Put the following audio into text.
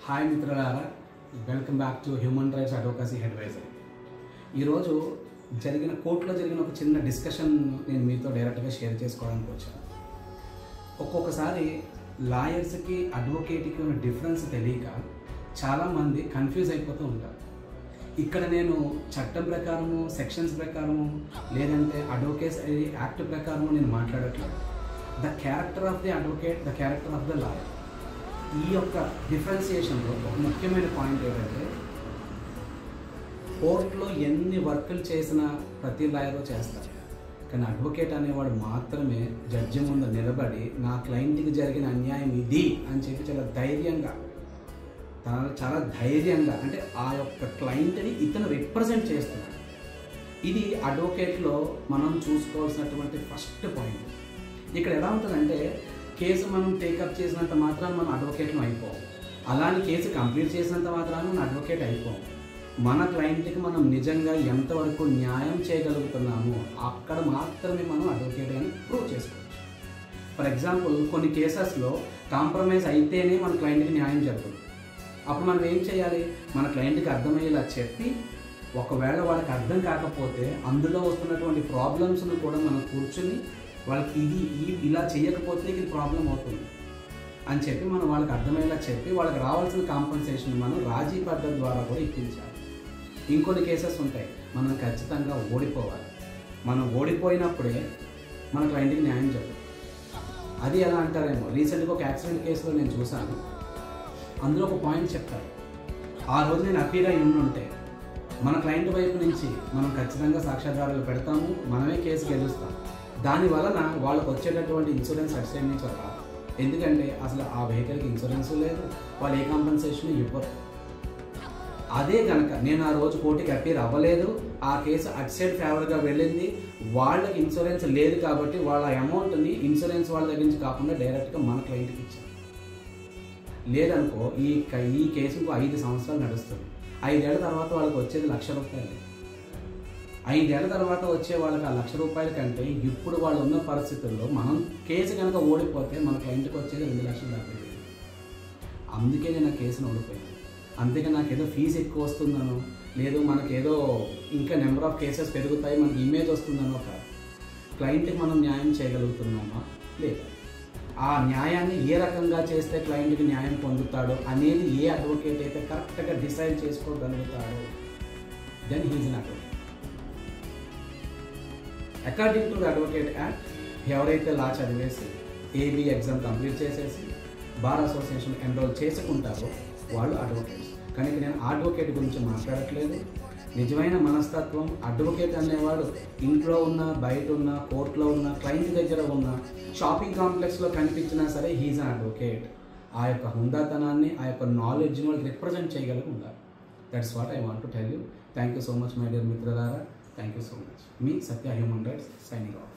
Hi మిత్రులారా, welcome back to human rights advocacy advisory. ఈరోజు కోర్టులో జరిగిన ఒక చిన్న డిస్కషన్ నేను మీతో డైరెక్ట్గా షేర్ చేసుకోవడానికి వచ్చాను. ఒక్కొక్కసారి లాయర్స్కి అడ్వకేట్కి ఉన్న డిఫరెన్స్ తెలియక చాలామంది కన్ఫ్యూజ్ అయిపోతూ ఉంటారు. ఇక్కడ నేను చట్టం ప్రకారము, సెక్షన్స్ ప్రకారము, లేదంటే అడ్వకేసీ యాక్ట్ ప్రకారము నేను మాట్లాడట్లేదు. The character of the advocate, the character of the lawyer. ఈ యొక్క డిఫరెన్సియేషన్లో ఒక ముఖ్యమైన పాయింట్ ఏంటంటే, కోర్టులో ఎన్ని వర్కులు చేసినా ప్రతి లాయరు చేస్తారు, కానీ అడ్వకేట్ అనేవాడు మాత్రమే జడ్జి ముందు నిలబడి నా క్లయింట్కి జరిగిన అన్యాయం ఇది అని చెప్పి చాలా ధైర్యంగా అంటే ఆ యొక్క క్లయింట్ని ఇతను రిప్రజెంట్ చేస్తున్నాడు. ఇది అడ్వకేట్లో మనం చూసుకోవాల్సినటువంటి ఫస్ట్ పాయింట్. ఇక్కడ ఎలా ఉంటుందంటే, కేసు మనం టేకప్ చేసినంత మాత్రాన మనం అడ్వకేట్ను అయిపోం, అలానే కేసు కంప్లీట్ చేసినంత మాత్రాన మనం అడ్వకేట్ అయిపోం. మన క్లయింట్కి మనం నిజంగా ఎంతవరకు న్యాయం చేయగలుగుతున్నామో అక్కడ మాత్రమే మనం అడ్వకేట్ అని ప్రూవ్ చేసుకోవచ్చు. ఫర్ ఎగ్జాంపుల్, కొన్ని కేసెస్లో కాంప్రమైజ్ అయితేనే మన క్లయింట్కి న్యాయం జరుగుతుంది. అప్పుడు మనం ఏం చేయాలి? మన క్లయింట్కి అర్థమయ్యేలా చెప్పి, ఒకవేళ వాళ్ళకి అర్థం కాకపోతే అందులో వస్తున్నటువంటి ప్రాబ్లమ్స్ను కూడా మనం కూర్చుని వాళ్ళకి ఇలా చేయకపోతే ఇది ప్రాబ్లం అవుతుంది అని చెప్పి మనం వాళ్ళకి అర్థమయ్యేలా చెప్పి వాళ్ళకి రావాల్సిన కాంపన్సేషన్ మనం రాజీ పద్ధతి ద్వారా కూడా ఇప్పించాలి. ఇంకొన్ని కేసెస్ ఉంటాయి, మనం ఖచ్చితంగా ఓడిపోవాలి. మనం ఓడిపోయినప్పుడే మన క్లయింట్కి న్యాయం జరుగుతుంది. అది ఎలా అంటారేమో, రీసెంట్గా ఒక యాక్సిడెంట్ కేసులో నేను చూశాను. అందులో ఒక పాయింట్ చెప్తారు, ఆ రోజు నేను హ్యాపీగా ఉంటే మన క్లయింట్ వైపు నుంచి మనం ఖచ్చితంగా సాక్ష్యాధారాలు పెడతాము, మనమే కేసు గెలుస్తాం. దాని వలన వాళ్ళకు వచ్చేటటువంటి ఇన్సూరెన్స్ అటు సైడ్ నుంచి రాదు. ఎందుకంటే అసలు ఆ వెహికల్కి ఇన్సూరెన్స్ లేదు, వాళ్ళు ఏ కాంపన్సేషన్ ఇవ్వరు. అదే కనుక నేను ఆ రోజు కోర్టుకి అపీర్ అవ్వలేదు, ఆ కేసు అటు సైడ్ ఫేవర్గా వెళ్ళింది, వాళ్ళకి ఇన్సూరెన్స్ లేదు కాబట్టి వాళ్ళ అమౌంట్ని ఇన్సూరెన్స్ వాళ్ళ దగ్గర నుంచి కాకుండా డైరెక్ట్గా మన క్లయింట్కి ఇచ్చారు. లేదనుకో ఈ కేసు 5 సంవత్సరాలు నడుస్తుంది. 5 ఏళ్ల తర్వాత వాళ్ళకి వచ్చేది ₹1,00,000. 5 ఏళ్ల తర్వాత వచ్చే వాళ్ళకి ఆ ₹1,00,000 కంటే ఇప్పుడు వాళ్ళు ఉన్న పరిస్థితుల్లో మనం కేసు కనుక ఓడిపోతే మన క్లయింట్కి వచ్చేది ₹2,70,000. అందుకే నేను ఆ కేసును ఓడిపోయాను. అందుకే నాకేదో ఫీజు ఎక్కువ వస్తుందనో, లేదు మనకేదో ఇంకా నెంబర్ ఆఫ్ కేసెస్ పెరుగుతాయి, మనకి ఇమేజ్ వస్తుందనో కాదు. క్లయింట్కి మనం న్యాయం చేయగలుగుతున్నామా లేదా, ఆ న్యాయాన్ని ఏ రకంగా చేస్తే క్లయింట్కి న్యాయం పొందుతాడో అనేది ఏ అడ్వకేట్ అయితే కరెక్ట్గా డిసైడ్ చేసుకోగలుగుతాడో, then he is an advocate. According to the advocate act, ఎవరైతే లా చదివేసి ఏబీ ఎగ్జామ్ కంప్లీట్ చేసేసి బార్ అసోసియేషన్ ఎన్రోల్ చేసుకుంటారో వాళ్ళు అడ్వకేట్స్. కానీ నేను అడ్వకేట్ గురించి మాట్లాడట్లేదు. నిజమైన మనస్తత్వం అడ్వకేట్ అనేవాడు ఇంట్లో ఉన్న, బయట ఉన్న, కోర్టులో ఉన్న, క్లయింట్ దగ్గర ఉన్న, షాపింగ్ కాంప్లెక్స్లో కనిపించినా సరే హీజ్ అన్ అడ్వకేట్. ఆ యొక్క హుందాతనాన్ని, ఆ యొక్క నాలెడ్జ్ని వాళ్ళకి రిప్రజెంట్ చేయగలిగి ఉండాలి. That's what I want to tell you. Thank you so much my dear మిత్రులారా. Thank you so much. Me, Satya Human Rights, signing off.